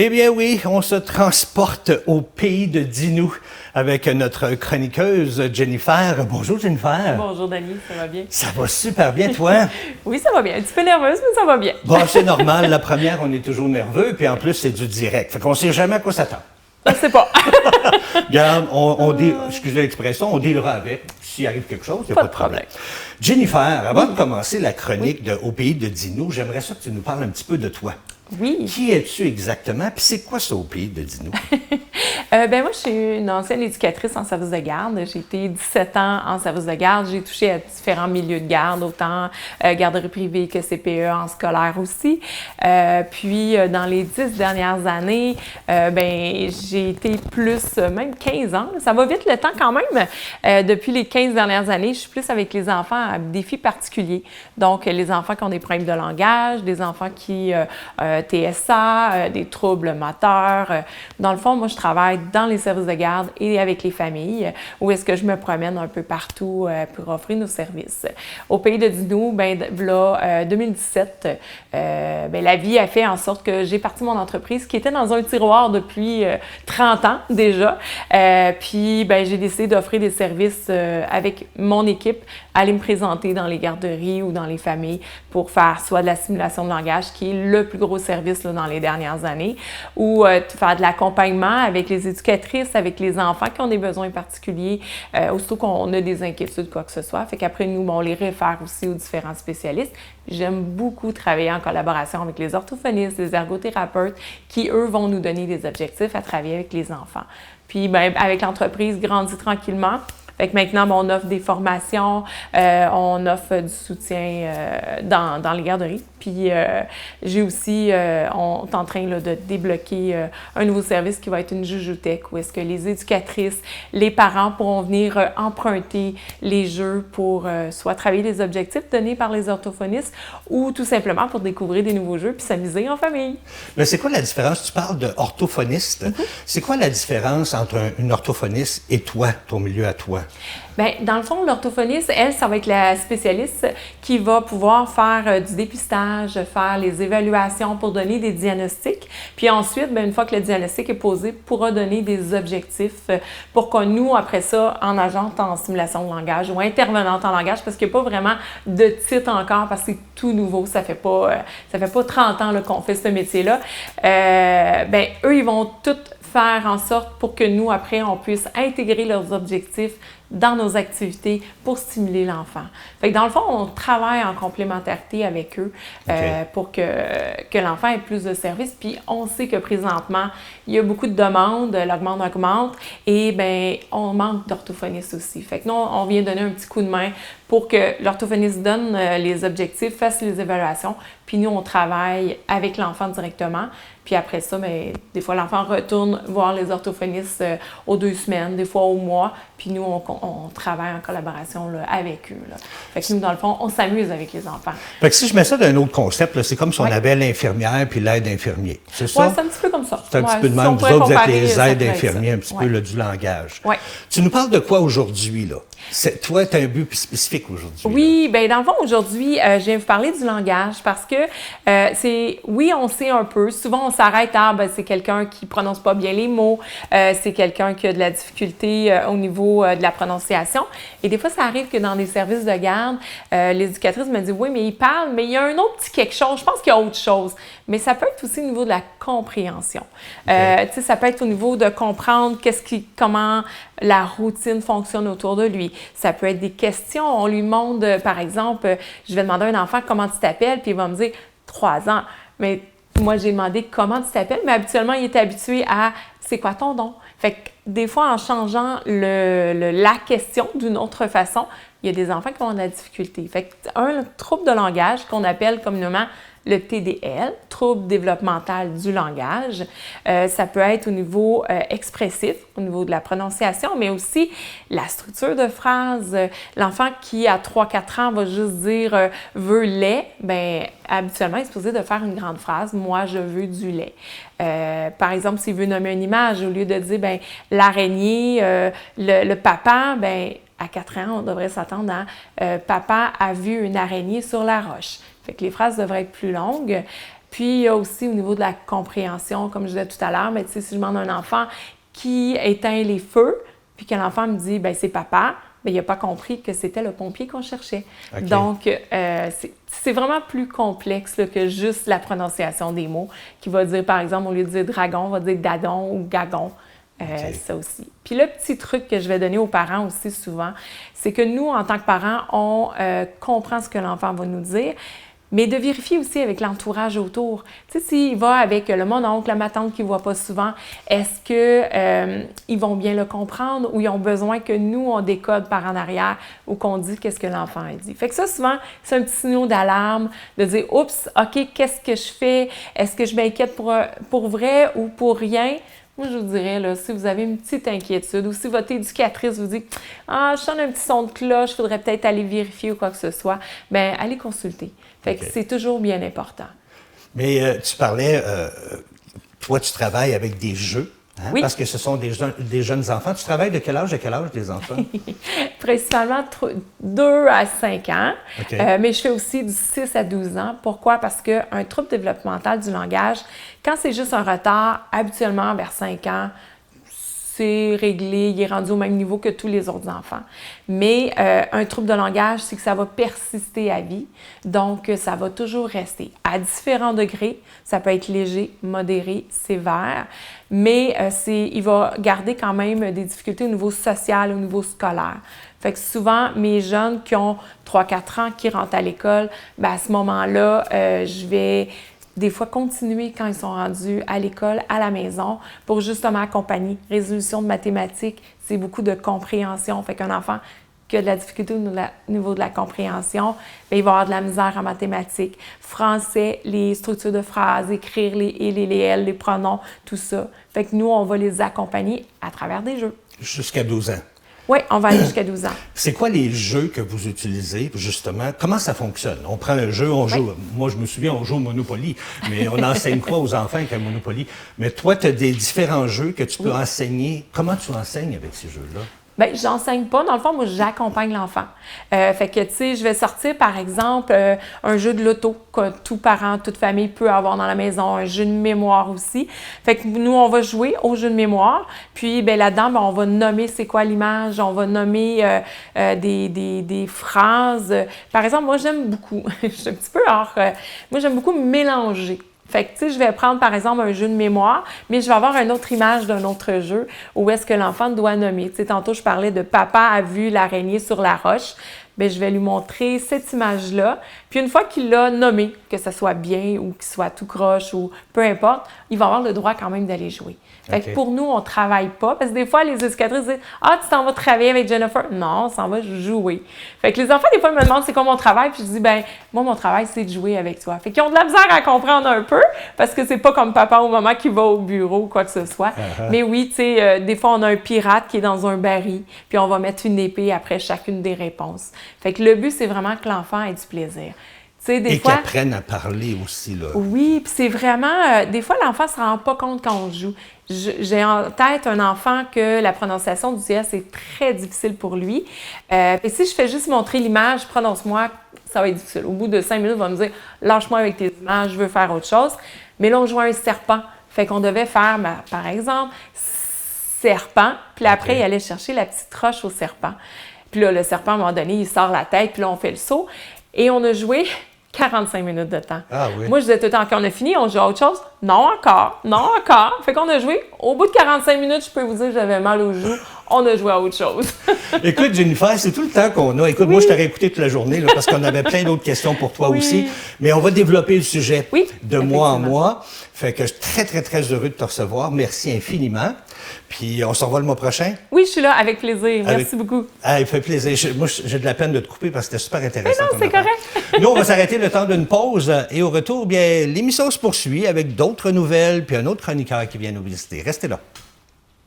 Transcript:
Eh bien oui, on se transporte au pays de Dinou avec notre chroniqueuse Jennifer. Bonjour Jennifer. Bonjour Dani, ça va bien? Ça va super bien, toi? Oui, ça va bien. Un petit peu nerveuse, mais ça va bien. Bon, c'est normal. La première, on est toujours nerveux, puis en plus, c'est du direct. Fait qu'on sait jamais à quoi s'attendre. Je sais pas. Regarde, excusez l'expression, on dealera avec. S'il arrive quelque chose, il n'y a pas de problème. Problème. Jennifer, avant de commencer la chronique de Au pays de Dinou, j'aimerais ça que tu nous parles un petit peu de toi. Oui. Qui es-tu exactement? Puis c'est quoi ça, Au pays de Dinou? Moi, je suis une ancienne éducatrice en service de garde. J'ai été 17 ans en service de garde. J'ai touché à différents milieux de garde, autant garderie privée que CPE, en scolaire aussi. Puis, dans les 10 dernières années, j'ai été plus, même 15 ans. Ça va vite le temps quand même. Depuis les 15 dernières années, je suis plus avec les enfants à défis particuliers. Donc, les enfants qui ont des problèmes de langage, des enfants qui TSA, des troubles moteurs. Dans le fond, moi, je travaille dans les services de garde et avec les familles, où est-ce que je me promène un peu partout pour offrir nos services. Au pays de Dinou, là, 2017, la vie a fait en sorte que j'ai parti mon entreprise qui était dans un tiroir depuis 30 ans déjà. Puis, j'ai décidé d'offrir des services avec mon équipe, aller me présenter dans les garderies ou dans les familles pour faire soit de la simulation de langage, qui est le plus gros service là, dans les dernières années, ou faire de l'accompagnement avec les éducatrices, avec les enfants qui ont des besoins particuliers, aussitôt qu'on a des inquiétudes, quoi que ce soit. Fait qu'après, nous, on les réfère aussi aux différents spécialistes. J'aime beaucoup travailler en collaboration avec les orthophonistes, les ergothérapeutes, qui, eux, vont nous donner des objectifs à travailler avec les enfants. Puis, avec l'entreprise grandit tranquillement. Fait que maintenant, on offre des formations, on offre du soutien dans les garderies. Puis j'ai aussi, on est en train là, de débloquer un nouveau service qui va être une Juju-Tech, où est-ce que les éducatrices, les parents pourront venir emprunter les jeux pour soit travailler les objectifs donnés par les orthophonistes ou tout simplement pour découvrir des nouveaux jeux puis s'amuser en famille. Mais c'est quoi la différence? Tu parles d'orthophoniste. C'est quoi la différence entre une orthophoniste et toi, ton milieu à toi? Bien, dans le fond, l'orthophoniste, elle, ça va être la spécialiste qui va pouvoir faire du dépistage, faire les évaluations pour donner des diagnostics. Puis ensuite, une fois que le diagnostic est posé, pourra donner des objectifs pour que nous, après ça, en agente en simulation de langage ou intervenante en langage, parce qu'il n'y a pas vraiment de titre encore, parce que c'est tout nouveau, ça fait pas 30 ans là, qu'on fait ce métier-là. Eux, ils vont tout faire en sorte pour que nous, après, on puisse intégrer leurs objectifs dans nos activités pour stimuler l'enfant. Fait que dans le fond, on travaille en complémentarité avec eux pour que l'enfant ait plus de services. Puis on sait que présentement, il y a beaucoup de demandes, l'augmente augmente, et on manque d'orthophonistes aussi. Fait que nous, on vient donner un petit coup de main pour que l'orthophoniste donne les objectifs, fasse les évaluations, puis nous, on travaille avec l'enfant directement. Puis après ça, des fois, l'enfant retourne voir les orthophonistes aux 2 semaines, des fois au mois, puis nous, on travaille en collaboration là, avec eux. Là. Fait que nous, dans le fond, on s'amuse avec les enfants. Fait que si je mets ça d'un autre concept, là, c'est comme si on avait l'infirmière puis l'aide infirmier. C'est ça? Oui, c'est un petit peu comme ça. C'est un petit peu de même. Vous autres, vous êtes les aides infirmiers, un petit peu là, du langage. Ouais. Tu nous parles de quoi aujourd'hui, là? Toi, tu as un but spécifique aujourd'hui. Oui, dans le fond, aujourd'hui, je viens vous parler du langage parce que on sait un peu. Souvent, on s'arrête à, c'est quelqu'un qui prononce pas bien les mots, c'est quelqu'un qui a de la difficulté au niveau de la prononciation. Et des fois, ça arrive que dans des services de garde, l'éducatrice me dit, oui, mais il parle, mais il y a un autre petit quelque chose. Je pense qu'il y a autre chose. Mais ça peut être aussi au niveau de la compréhension. Ça peut être au niveau de comprendre comment la routine fonctionne autour de lui. Ça peut être des questions. On lui demande, par exemple, je vais demander à un enfant comment tu t'appelles, puis il va me dire 3 ans. Mais moi, j'ai demandé comment tu t'appelles, mais habituellement, il est habitué à c'est quoi ton nom? Fait que des fois, en changeant la question d'une autre façon, il y a des enfants qui ont de la difficulté. Fait que un trouble de langage qu'on appelle communément le TDL, trouble développemental du langage. Ça peut être au niveau expressif, au niveau de la prononciation, mais aussi la structure de phrase. L'enfant qui, à 3-4 ans, va juste dire « veut lait », habituellement, il est supposé de faire une grande phrase « moi, je veux du lait ». Par exemple, s'il veut nommer une image, au lieu de dire l'araignée, le papa, à 4 ans, on devrait s'attendre à papa a vu une araignée sur la roche ». Fait que les phrases devraient être plus longues. Puis, il y a aussi au niveau de la compréhension, comme je disais tout à l'heure, mais tu sais, si je demande à un enfant qui éteint les feux, puis que l'enfant me dit, ben c'est papa, bien, il n'a pas compris que c'était le pompier qu'on cherchait. Okay. Donc, c'est vraiment plus complexe là, que juste la prononciation des mots, qui va dire, par exemple, au lieu de dire dragon, on va dire dadon ou gagon. Okay. Ça aussi. Puis le petit truc que je vais donner aux parents aussi souvent, c'est que nous, en tant que parents, on comprend ce que l'enfant va nous dire, mais de vérifier aussi avec l'entourage autour. Tu sais, s'il va avec le mononcle, ma tante qui ne voit pas souvent, est-ce qu'ils vont bien le comprendre ou ils ont besoin que nous, on décode par en arrière ou qu'on dise qu'est-ce que l'enfant a dit. Fait que ça, souvent, c'est un petit signal d'alarme de dire « Oups, OK, qu'est-ce que je fais? Est-ce que je m'inquiète pour vrai ou pour rien? » Moi, je vous dirais, là, si vous avez une petite inquiétude ou si votre éducatrice vous dit « Ah, je sonne un petit son de cloche, il faudrait peut-être aller vérifier ou quoi que ce soit », bien, allez consulter. Fait que c'est toujours bien important. Mais tu parlais, toi, tu travailles avec des jeux, hein? Oui. Parce que ce sont des jeunes enfants. Tu travailles de quel âge à quel âge, des enfants? Principalement 2 à 5 ans, Okay. Mais je fais aussi du 6 à 12 ans. Pourquoi? Parce qu'un trouble développemental du langage, quand c'est juste un retard, habituellement vers 5 ans, c'est réglé, il est rendu au même niveau que tous les autres enfants. Mais un trouble de langage, c'est que ça va persister à vie, donc ça va toujours rester. À différents degrés, ça peut être léger, modéré, sévère, mais il va garder quand même des difficultés au niveau social, au niveau scolaire. Fait que souvent, mes jeunes qui ont 3-4 ans, qui rentrent à l'école, bien à ce moment-là, je vais des fois continuer quand ils sont rendus à l'école, à la maison, pour justement accompagner. Résolution de mathématiques, c'est beaucoup de compréhension. Fait qu'un enfant qui a de la difficulté au niveau de la compréhension, bien, il va avoir de la misère en mathématiques. Français, les structures de phrases, écrire les « il » et les « elle », les pronoms, tout ça. Fait que nous, on va les accompagner à travers des jeux. Jusqu'à 12 ans. Oui, on va aller jusqu'à 12 ans. C'est quoi les jeux que vous utilisez, justement? Comment ça fonctionne? On prend un jeu, on joue. Moi, je me souviens, on joue au Monopoly, mais on n'enseigne pas aux enfants avec un Monopoly. Mais toi, tu as des différents jeux que tu peux enseigner. Comment tu enseignes avec ces jeux-là? Bien, j'enseigne pas. Dans le fond, moi, j'accompagne l'enfant. Fait que, tu sais, je vais sortir, par exemple, un jeu de loto que tout parent, toute famille peut avoir dans la maison, un jeu de mémoire aussi. Fait que nous, on va jouer au jeu de mémoire. Puis, bien, là-dedans, bien, on va nommer c'est quoi l'image, on va nommer des phrases. Par exemple, moi, j'aime beaucoup, je suis un petit peu hors, moi, j'aime beaucoup mélanger. Fait que, tu sais, je vais prendre, par exemple, un jeu de mémoire, mais je vais avoir une autre image d'un autre jeu où est-ce que l'enfant doit nommer. Tu sais, tantôt, je parlais de « Papa a vu l'araignée sur la roche ». Bien, je vais lui montrer cette image-là. Puis une fois qu'il l'a nommé, que ce soit bien ou qu'il soit tout croche ou peu importe, il va avoir le droit quand même d'aller jouer. Fait que pour nous, on ne travaille pas. Parce que des fois, les éducatrices disent « Ah, tu t'en vas travailler avec Jennifer? » Non, on s'en va jouer. Fait que les enfants, des fois, me demandent c'est quoi mon travail. Puis je dis « Ben, moi, mon travail, c'est de jouer avec toi. » Fait qu'ils ont de la misère à comprendre un peu parce que c'est pas comme papa ou maman qui va au bureau ou quoi que ce soit. Mais oui, tu sais, des fois, on a un pirate qui est dans un baril. Puis on va mettre une épée après chacune des réponses. Fait que le but, c'est vraiment que l'enfant ait du plaisir. Et qu'ils apprennent à parler aussi, là. Oui, puis c'est vraiment... des fois, l'enfant ne se rend pas compte quand on joue. J'ai en tête un enfant que la prononciation du S est très difficile pour lui. Et si je fais juste montrer l'image, prononce-moi, ça va être difficile. Au bout de 5 minutes, il va me dire « Lâche-moi avec tes images, je veux faire autre chose. » Mais là, on joue un serpent. Fait qu'on devait faire, par exemple, serpent. Puis après, il allait chercher la petite roche au serpent. Puis là, le serpent, à un moment donné, il sort la tête, puis là, on fait le saut. Et on a joué 45 minutes de temps. Ah oui. Moi, je disais tout le temps, quand on a fini, on joue à autre chose. Non, encore. Non, encore. Fait qu'on a joué. Au bout de 45 minutes, je peux vous dire que j'avais mal aux joues. On a joué à autre chose. Écoute, Jennifer, c'est tout le temps qu'on a. Écoute, moi, je t'aurais écouté toute la journée là, parce qu'on avait plein d'autres questions pour toi aussi. Mais on va développer le sujet de mois en mois. Fait que je suis très, très, très heureux de te recevoir. Merci infiniment. Puis on se revoit le mois prochain. Oui, je suis là avec plaisir. Merci beaucoup. Ah, il fait plaisir. Moi, j'ai de la peine de te couper parce que c'était super intéressant. Mais non, c'est correct. Nous, on va s'arrêter le temps d'une pause et au retour, bien, l'émission se poursuit avec d'autres nouvelles puis un autre chroniqueur qui vient nous visiter. Restez là.